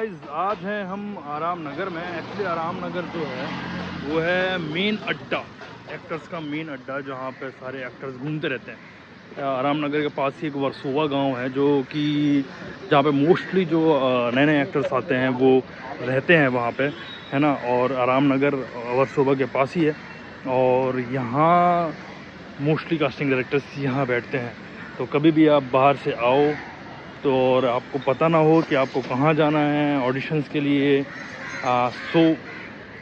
Guys आज हैं हम आराम नगर में। एक्चुअली आराम नगर जो है वो है मेन अड्डा, एक्टर्स का मेन अड्डा, जहाँ पे सारे एक्टर्स घूमते रहते हैं। आराम नगर के पास ही एक वर्सोवा गांव है जो कि जहाँ पे मोस्टली जो नए नए एक्टर्स आते हैं वो रहते हैं वहाँ पे, है ना। और आराम नगर वर्सोवा के पास ही है और यहाँ मोस्टली कास्टिंग डायरेक्टर्स यहाँ बैठते हैं। तो कभी भी आप बाहर से आओ तो और आपको पता ना हो कि आपको कहाँ जाना है ऑडिशंस के लिए, सो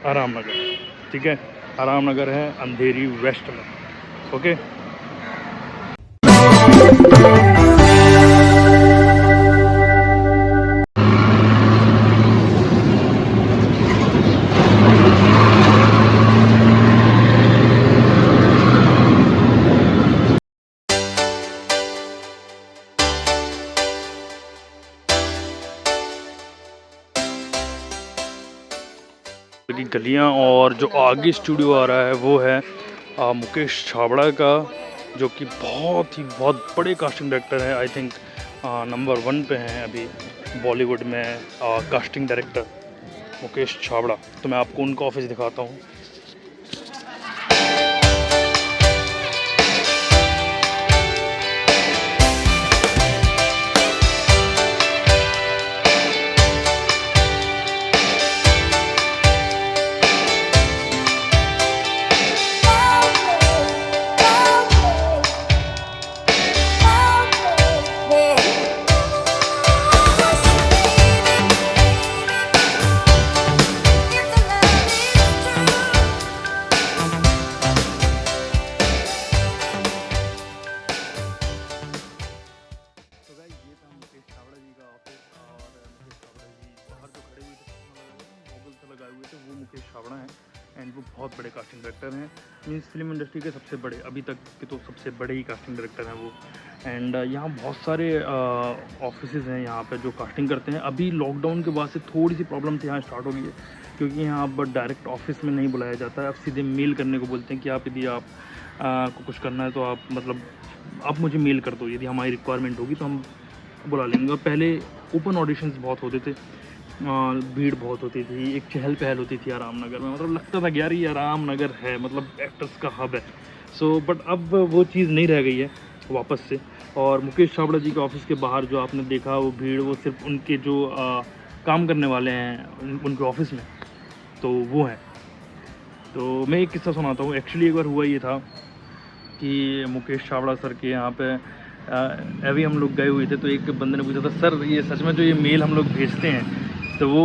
आराम नगर, ठीक है। आराम नगर है अंधेरी वेस्ट में, ओके। की गलियाँ और जो आगे स्टूडियो आ रहा है वो है मुकेश छाबड़ा का, जो कि बहुत बड़े कास्टिंग डायरेक्टर हैं। आई थिंक नंबर 1 पे हैं अभी बॉलीवुड में कास्टिंग डायरेक्टर मुकेश छाबड़ा। तो मैं आपको उनका ऑफिस दिखाता हूँ। वो मुकेश छाबड़ा हैं एंड वो बहुत बड़े कास्टिंग डायरेक्टर हैं। मीन्स फिल्म इंडस्ट्री के सबसे बड़े, अभी तक के तो सबसे बड़े ही कास्टिंग डायरेक्टर हैं वो। एंड यहाँ बहुत सारे ऑफिसेज़ हैं यहाँ पे जो कास्टिंग करते हैं। अभी लॉकडाउन के बाद से थोड़ी सी प्रॉब्लम यहाँ स्टार्ट हो गई है, क्योंकि यहाँ अब डायरेक्ट ऑफिस में नहीं बुलाया जाता है। अब सीधे मेल करने को बोलते हैं कि आप यदि आप को कुछ करना है तो आप मतलब आप मुझे मेल कर दो, यदि हमारी रिक्वायरमेंट होगी तो हम बुला लेंगे। पहले ओपन ऑडिशंस बहुत होते थे, भीड़ बहुत होती थी, एक चहल पहल होती थी आराम नगर में, मतलब लगता था कि यार ये आराम नगर है, मतलब एक्टर्स का हब है। सो बट अब वो चीज़ नहीं रह गई है वापस से। और मुकेश छाबड़ा जी के ऑफिस के बाहर जो आपने देखा वो भीड़, वो सिर्फ उनके जो काम करने वाले हैं उनके ऑफिस में, तो वो हैं। तो मैं एक किस्सा सुनाता हूँ। एक्चुअली एक बार हुआ ये था कि मुकेश छाबड़ा सर के यहाँ पे अभी हम लोग गए हुए थे, तो एक बंदे ने पूछा था, सर ये सच में जो ये मेल हम लोग भेजते हैं तो वो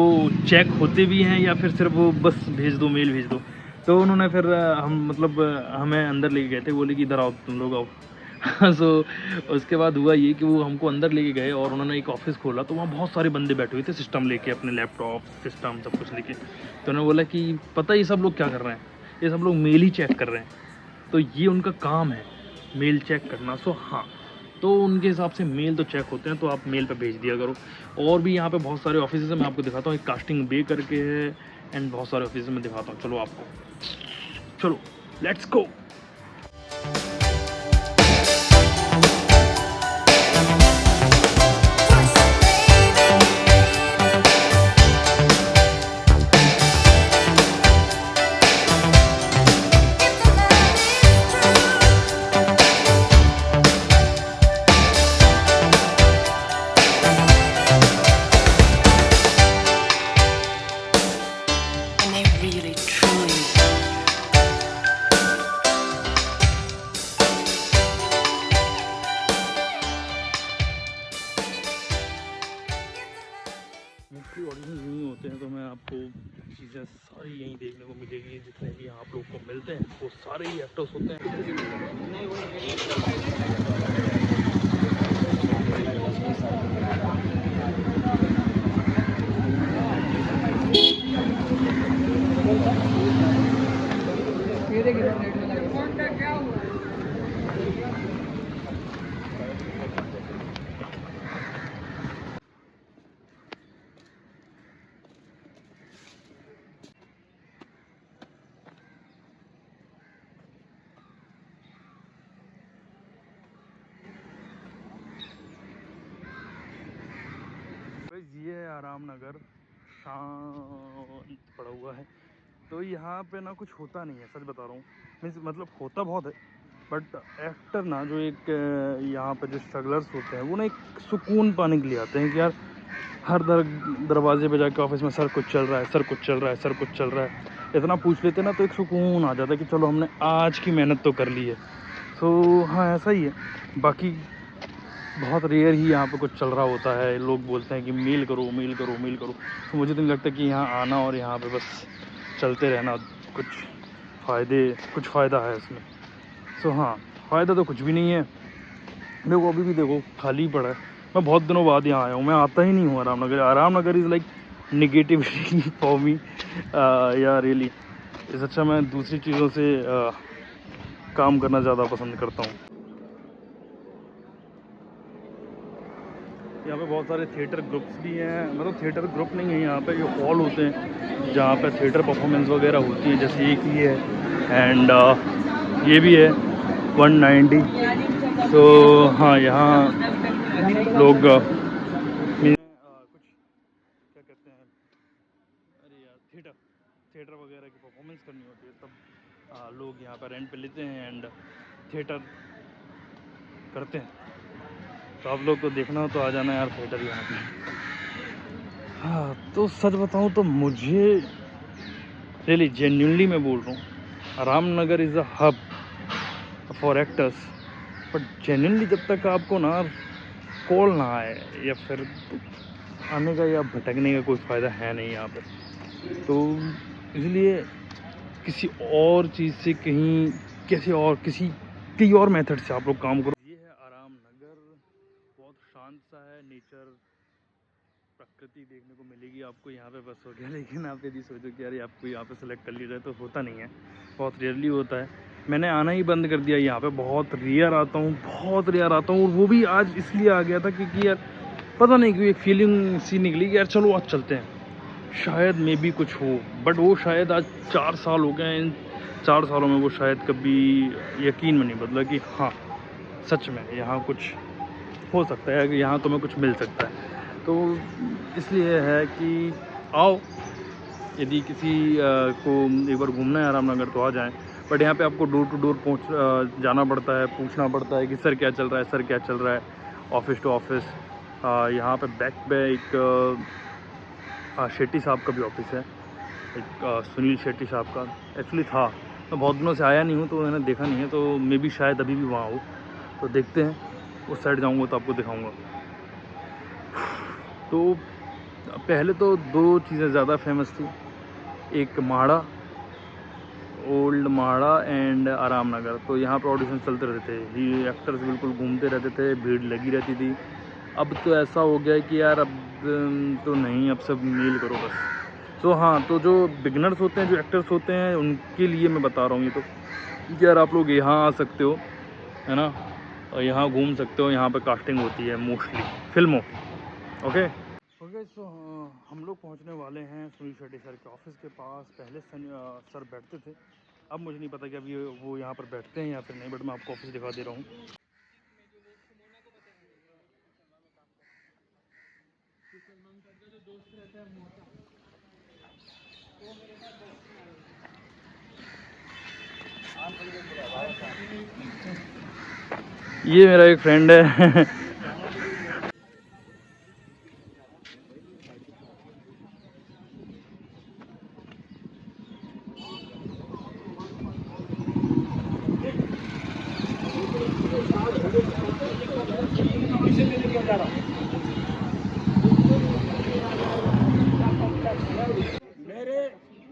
चेक होते भी हैं या फिर सिर्फ वो बस भेज दो, मेल भेज दो। तो उन्होंने फिर हम मतलब हमें अंदर लेके गए थे, बोले कि इधर आओ तुम लोग आओ। सो उसके बाद हुआ ये कि वो हमको अंदर लेके गए और उन्होंने एक ऑफिस खोला। तो वहाँ बहुत सारे बंदे बैठे हुए थे सिस्टम लेके, अपने लैपटॉप सिस्टम सब कुछ लेके। तो उन्होंने बोला कि पता है ये सब लोग क्या कर रहे हैं, ये सब लोग मेल ही चेक कर रहे हैं। तो ये उनका काम है, मेल चेक करना। सो हाँ, तो उनके हिसाब से मेल तो चेक होते हैं, तो आप मेल पे भेज दिया करो। और भी यहाँ पे बहुत सारे ऑफिस है, मैं आपको दिखाता हूँ। एक कास्टिंग बे करके है एंड बहुत सारे ऑफिस में दिखाता हूँ। चलो आपको, चलो लेट्स गो। मोस्टली ऑडिशन यहीं होते हैं, तो मैं आपको चीज़ें सारी यहीं देखने को मिलेगी। जितने भी यहाँ आप लोग को मिलते हैं वो सारे ही एक्टर्स होते हैं। ये है आराम नगर शांत पड़ा हुआ है। तो यहाँ पे ना कुछ होता नहीं है, सच बता रहा हूँ। मीन्स मतलब होता बहुत है, बट एक्टर ना जो एक यहाँ पे जो स्ट्रगलर्स होते हैं वो ना एक सुकून पाने के लिए आते हैं कि यार हर दरवाजे पे जाके ऑफिस में सर कुछ चल रहा है, सर कुछ चल रहा है, सर कुछ चल रहा है, इतना पूछ लेते ना तो एक सुकून आ जाता है कि चलो हमने आज की मेहनत तो कर ली है। सो हाँ, ऐसा ही है। बाकी बहुत रेयर ही यहाँ पे कुछ चल रहा होता है। लोग बोलते हैं कि मेल करो, मेल करो, मेल करो। तो मुझे तो नहीं लगता कि यहाँ आना और यहाँ पे बस चलते रहना कुछ फ़ायदा है इसमें। सो हाँ, फ़ायदा तो कुछ भी नहीं है। देखो अभी भी देखो खाली पड़ा है। मैं बहुत दिनों बाद यहाँ आया हूँ, मैं आता ही नहीं हूँ Aramnagar. Aramnagar is like negativity for me yeah really. इस अच्छा मैं दूसरी चीज़ों से काम करना ज़्यादा पसंद करता हूँ। यहाँ पे बहुत सारे थिएटर ग्रुप्स भी हैं। मतलब थिएटर ग्रुप नहीं है, यहाँ पे ये हॉल होते हैं जहाँ पे थिएटर परफॉर्मेंस वगैरह होती है। जैसे एक ही है एंड ये भी है 190। तो हाँ, यहाँ लोग कुछ क्या कहते हैं, अरे यार थिएटर वगैरह की परफॉर्मेंस करनी होती है, तब लोग यहाँ पर रेंट पे लेते हैं एंड थिएटर करते हैं। तो आप लोग को देखना हो तो आ जाना यार थिएटर यहाँ पे। हाँ, तो सच बताऊँ तो मुझे रियली जेन्युइनली मैं बोल रहा हूँ, Ramnagar is a hub for actors. But genuinely जब तक आपको ना कॉल ना आए या फिर आने का या भटकने का कोई फ़ायदा है नहीं यहाँ पे। तो इसलिए किसी और चीज़ से कई और मेथड से आप लोग काम करो। ये है आराम नगर, बहुत शांत सा है। नेचर, प्रकृति देखने को मिलेगी आपको यहाँ पे, बस हो गया। लेकिन आप यदि सोचो कि यार आपको यहाँ पे सेलेक्ट कर लिया जाए तो होता नहीं है, बहुत रेयरली होता है। मैंने आना ही बंद कर दिया यहाँ पे, बहुत रेयर आता हूँ, बहुत रेयर आता हूँ। और वो भी आज इसलिए आ गया था क्योंकि यार पता नहीं क्यों एक फीलिंग सी निकली कि यार चलो आज चलते हैं, शायद मे भी कुछ हो। बट वो शायद आज 4 साल हो गए, इन 4 सालों में वो शायद कभी यकीन में नहीं बदला कि हाँ सच में यहाँ कुछ हो सकता है, कि यहाँ तुम्हें कुछ मिल सकता है। तो इसलिए है कि आओ, यदि किसी को एक बार घूमना है आरामनगर तो आ जाएं। बट यहाँ पे आपको डोर टू डोर जाना पड़ता है, पूछना पड़ता है कि सर क्या चल रहा है, सर क्या चल रहा है, ऑफिस टू ऑफिस। यहाँ पे बैक पे एक शेट्टी साहब का भी ऑफिस है, एक सुनील शेट्टी साहब का एक्चुअली था। मैं बहुत दिनों से आया नहीं हूँ तो मैंने देखा नहीं है, तो मे बी शायद अभी भी वहाँ हो। तो देखते हैं, उस साइड जाऊँगा तो आपको दिखाऊँगा। तो पहले तो 2 चीज़ें ज़्यादा फेमस थी, एक म्हाड़ा, ओल्ड म्हाड़ा एंड आरामनगर। तो यहाँ पर ऑडिशन चलते रहते थे, ये एक्टर्स बिल्कुल घूमते रहते थे, भीड़ लगी रहती थी। अब तो ऐसा हो गया है कि यार अब तो नहीं, अब सब मेल करो बस। तो हाँ, तो जो बिगनर्स होते हैं, जो एक्टर्स होते हैं, उनके लिए मैं बता रहा हूँ ये तो, कि यार आप लोग यहाँ आ सकते हो, है ना, और यहाँ घूम सकते हो। यहाँ पे कास्टिंग होती है मोस्टली फिल्मों। Okay okay. सो हम लोग पहुँचने वाले हैं सुनील शेट्टी सर के ऑफिस के पास। पहले सर बैठते थे, अब मुझे नहीं पता कि अभी वो यहाँ पर बैठते हैं या फिर नहीं, बट मैं आपको ऑफिस दिखा दे रहा हूँ। ये मेरा एक फ्रेंड है।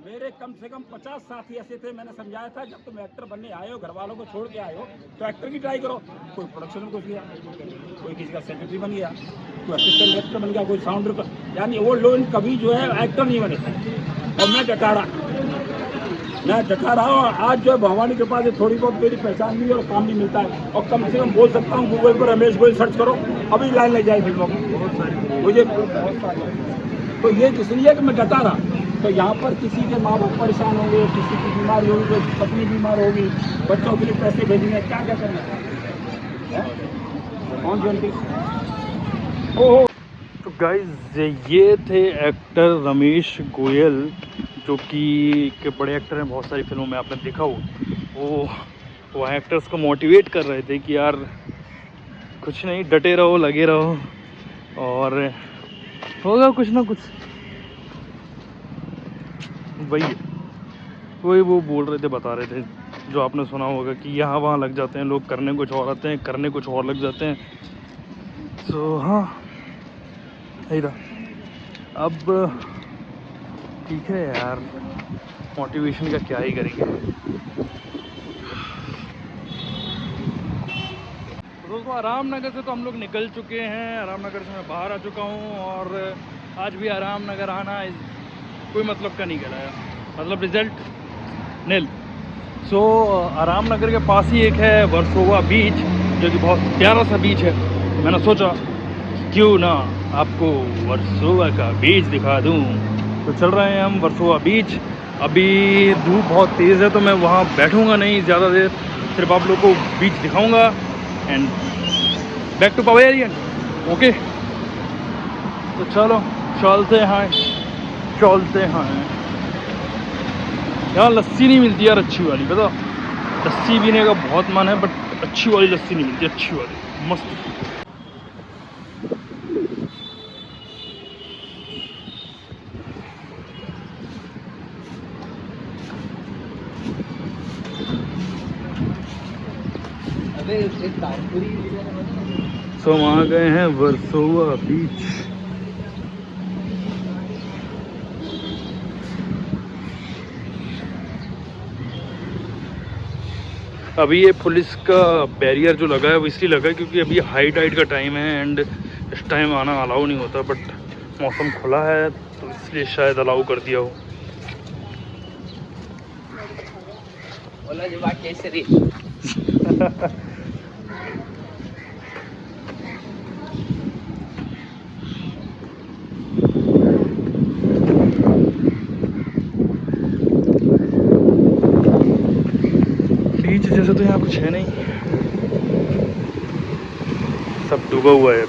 मेरे कम से कम 50 साथी ऐसे थे, मैंने समझाया था जब तुम एक्टर बनने आए हो, घर वालों को छोड़ के आए हो, तो एक्टर की ट्राई करो। कोई प्रोडक्शन में घुस गया, कोई किसी का सेक्रेटरी बन गया, कोई असिस्टेंट डायरेक्टर बन गया, कोई साउंड रिकॉर्ड, यानी वो लोग कभी जो है एक्टर नहीं बने। और मैं डटा रहा हूँ। आज जो है भगवान की कृपा से थोड़ी बहुत मेरी पहचान भी और काम भी मिलता है, और कम से कम बोल सकता हूँ गूगल पर रमेश गोयल सर्च करो, अभी लाइन लग जाए फिल्मों की बहुत सारी मुझे। तो ये इसलिए कि मैं डटा रहा। तो यहाँ पर किसी के माँ बाप परेशान होंगे, किसी की बीमारी होगी, कोई पत्नी बीमार होगी, बच्चों के लिए पैसे भेजेंगे, क्या क्या करना है कौन सी उनकी। ओहो, तो गाइस ये थे एक्टर रमेश गोयल, जो कि के बड़े एक्टर हैं, बहुत सारी फिल्मों में आपने देखा हो। वो एक्टर्स को मोटिवेट कर रहे थे कि यार कुछ नहीं, डटे रहो, लगे रहो और होगा कुछ ना कुछ। वही वो बोल रहे थे, बता रहे थे, जो आपने सुना होगा कि यहाँ वहाँ लग जाते हैं लोग, करने कुछ और आते हैं, करने कुछ और लग जाते हैं। तो हाँ, यही था। अब ठीक है यार, मोटिवेशन का क्या ही करेंगे। तो दोस्तों, आराम नगर से तो हम लोग निकल चुके हैं। आराम नगर से मैं बाहर आ चुका हूँ और आज भी आराम नगर आना कोई मतलब का नहीं कहलाया, मतलब रिजल्ट नील। सो आराम नगर के पास ही एक है वर्सोवा बीच, जो कि बहुत प्यारा सा बीच है। मैंने सोचा क्यों ना आपको वर्सोवा का बीच दिखा दूं। तो चल रहे हैं हम वर्सोवा बीच। अभी धूप बहुत तेज़ है तो मैं वहाँ बैठूंगा नहीं ज़्यादा देर, सिर्फ आप लोग को बीच दिखाऊंगा and back to pavilion. Okay, तो चलो चलते हैं। यहाँ लस्सी नहीं मिलती यार अच्छी वाली, पता। लस्सी पीने का बहुत मन है बट अच्छी वाली लस्सी नहीं मिलती, अच्छी वाली मस्त। तो हम आ गए हैं वर्सोवा बीच। अभी ये पुलिस का बैरियर जो लगा है वो इसलिए लगा है क्योंकि अभी हाई टाइड का टाइम है एंड इस टाइम आना अलाउ नहीं होता, बट मौसम खुला है तो इसलिए शायद अलाउ कर दिया हो। बीच जैसे तो यहाँ कुछ है नहीं, सब डूबा हुआ है।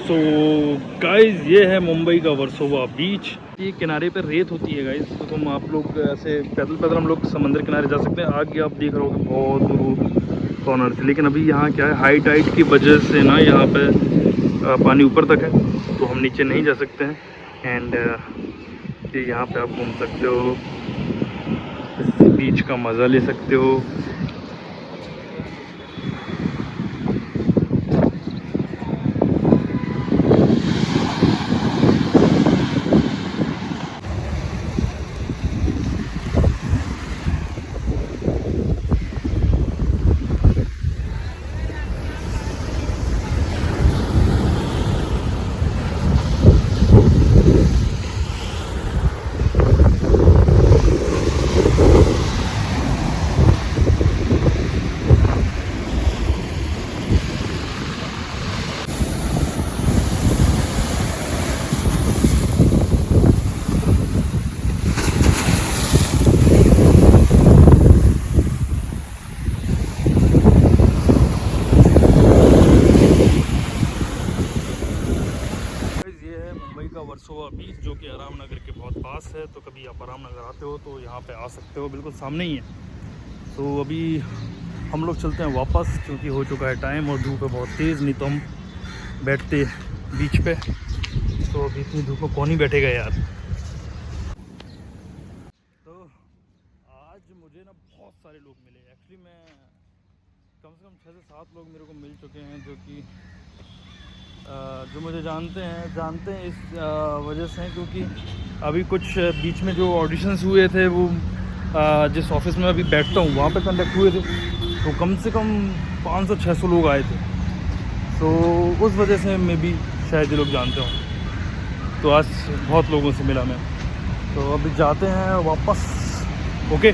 सो गाइज ये है मुंबई का वर्सोवा बीच। ये किनारे पे रेत होती है गाइज, तो तुम आप लोग ऐसे पैदल पैदल हम लोग समंदर किनारे जा सकते हैं। आगे आप देख रहे हो बहुत दूर कॉर्नर से, लेकिन अभी यहाँ क्या है, हाई टाइड की वजह से ना यहाँ पे पानी ऊपर तक है तो हम नीचे नहीं जा सकते हैं। एंड ये यहाँ पे आप घूम सकते हो, इस बीच का मज़ा ले सकते हो। वर्सोवा बीच जो कि आराम नगर के बहुत पास है, तो कभी आप आराम नगर आते हो तो यहाँ पे आ सकते हो, बिल्कुल सामने ही है। तो अभी हम लोग चलते हैं वापस, क्योंकि हो चुका है टाइम और धूप है बहुत तेज़, नहीं तो हम बैठते बीच पे। तो अभी इतनी धूप में कौन ही बैठेगा यार। तो आज मुझे ना बहुत सारे लोग मिले, एक्चुअली मैं कम से कम 6 से 7 लोग मेरे को मिल चुके हैं जो मुझे जानते हैं इस वजह से, क्योंकि अभी कुछ बीच में जो ऑडिशंस हुए थे वो जिस ऑफिस में अभी बैठता हूँ वहाँ पे कंडक्ट हुए थे, तो कम से कम 500-600 लोग आए थे। तो उस वजह से मैं भी शायद ये लोग जानते हूँ। तो आज बहुत लोगों से मिला मैं, तो अभी जाते हैं वापस। ओके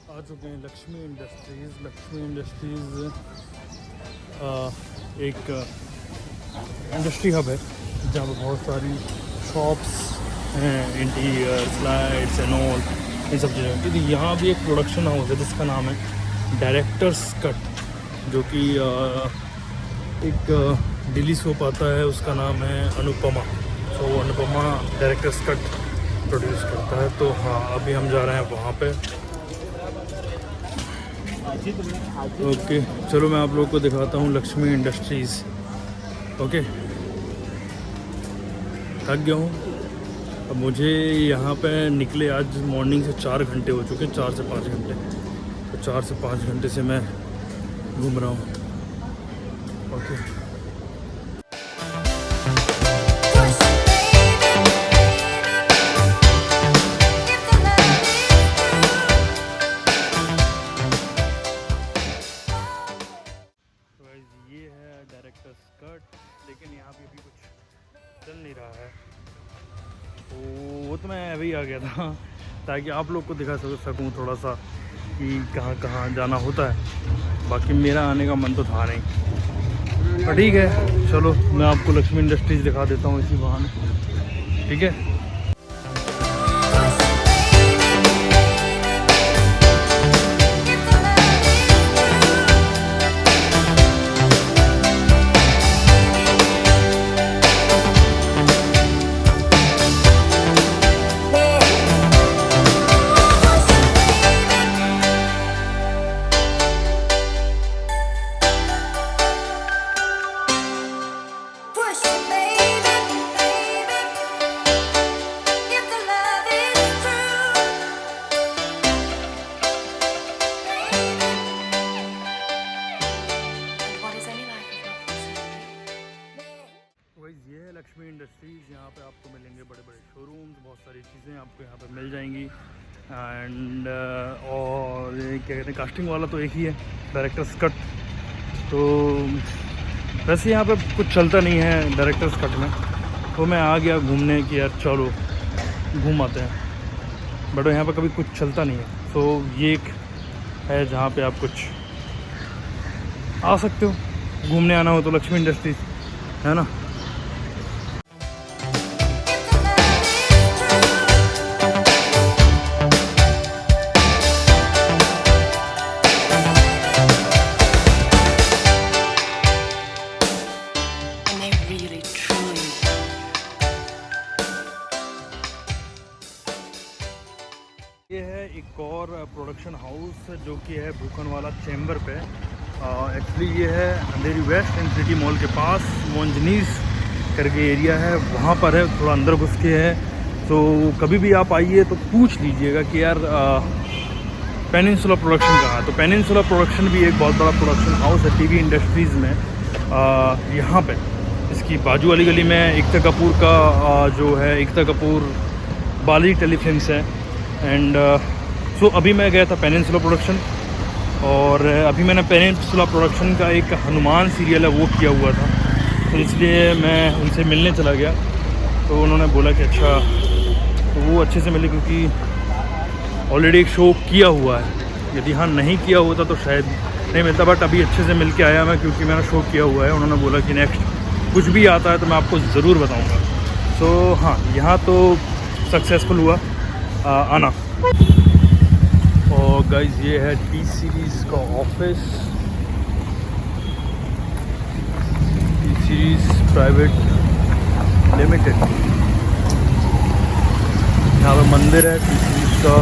आ चुके हैं लक्ष्मी इंडस्ट्रीज़। लक्ष्मी इंडस्ट्रीज़ एक इंडस्ट्री हब है जहाँ पर बहुत सारी शॉप्स हैं, इंटीरियर लाइट्स एंड ऑल, इन सब चीज़ें। क्योंकि यहाँ भी एक प्रोडक्शन हाउस है जिसका नाम है डायरेक्टर्स कट, जो कि एक दिल्ली सोप आता है, उसका नाम है अनुपमा। तो अनुपमा डायरेक्टर्स कट प्रोड्यूस करता है। तो हाँ, अभी हम जा रहे हैं वहाँ पे। ओके चलो मैं आप लोगों को दिखाता हूँ लक्ष्मी इंडस्ट्रीज़। ओके थक गया हूँ अब, मुझे यहाँ पे निकले आज मॉर्निंग से 4 घंटे हो चुके, 4 से 5 घंटे। तो 4 से 5 घंटे से मैं घूम रहा हूँ। ओके डायरेक्टर्स कट, लेकिन यहाँ पे अभी कुछ चल नहीं रहा है। तो वो तो मैं अभी आ गया था ताकि आप लोग को दिखा सकूँ थोड़ा सा कि कहाँ कहाँ जाना होता है। बाकी मेरा आने का मन तो था नहीं, पर ठीक है चलो मैं आपको लक्ष्मी इंडस्ट्रीज़ दिखा देता हूँ इसी बहाने। ठीक है लक्ष्मी इंडस्ट्रीज़। यहाँ पे आपको मिलेंगे बड़े बड़े शोरूम्स, बहुत सारी चीज़ें आपको यहाँ पे मिल जाएंगी। एंड और क्या कहते हैं, कास्टिंग वाला तो एक ही है, डायरेक्टर्स कट। तो वैसे यहाँ पे कुछ चलता नहीं है डायरेक्टर्स कट में, तो मैं आ गया घूमने कि यार चलो घूम आते हैं, बट यहाँ पे कभी कुछ चलता नहीं है। तो ये एक है जहाँ पे आप कुछ आ सकते हो, घूमने आना हो तो लक्ष्मी इंडस्ट्रीज़ है ना। ये है एक और प्रोडक्शन हाउस जो कि है भूखनवाला चैम्बर पे। एक्चुअली ये है अंधेरी वेस्ट एंड सिटी मॉल के पास, मोंजनीस करके एरिया है, वहाँ पर है, थोड़ा अंदर घुस के है। तो कभी भी आप आइए तो पूछ लीजिएगा कि यार पेनिनसुला प्रोडक्शन कहाँ है। तो पेनिनसुला प्रोडक्शन भी एक बहुत बड़ा प्रोडक्शन हाउस है टीवी इंडस्ट्रीज़ में। यहाँ पे इसकी बाजू वाली गली में एकता कपूर का जो है एकता कपूर बालाजी टेलीफिल्म्स है। एंड सो अभी मैं गया था पेनिनसुला प्रोडक्शन, और अभी मैंने पेनिनसुला प्रोडक्शन का एक हनुमान सीरियल है वो किया हुआ था, तो इसलिए मैं उनसे मिलने चला गया। तो उन्होंने बोला कि अच्छा, तो वो अच्छे से मिले क्योंकि ऑलरेडी एक शो किया हुआ है। यदि हाँ नहीं किया होता तो शायद नहीं मिलता, बट अभी अच्छे से मिल के आया मैं क्योंकि मैंने शो किया हुआ है। उन्होंने बोला कि नेक्स्ट कुछ भी आता है तो मैं आपको ज़रूर बताऊँगा। तो हाँ, यहाँ तो सक्सेसफुल हुआ आना। और गाइस ये है टी सीरीज़ का ऑफिस, प्राइवेट लिमिटेड। यहाँ पे मंदिर है इसका।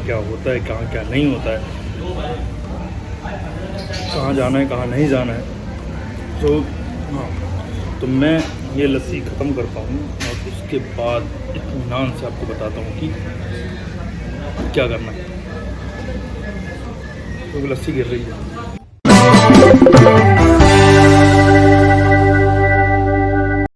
क्या होता है, कहाँ क्या नहीं होता है, कहाँ जाना है, कहाँ नहीं जाना है। तो हाँ, तो मैं ये लस्सी ख़त्म करता हूँ और उसके बाद इत्मीनान से आपको बताता हूँ कि क्या करना है, क्योंकि लस्सी गिर रही है।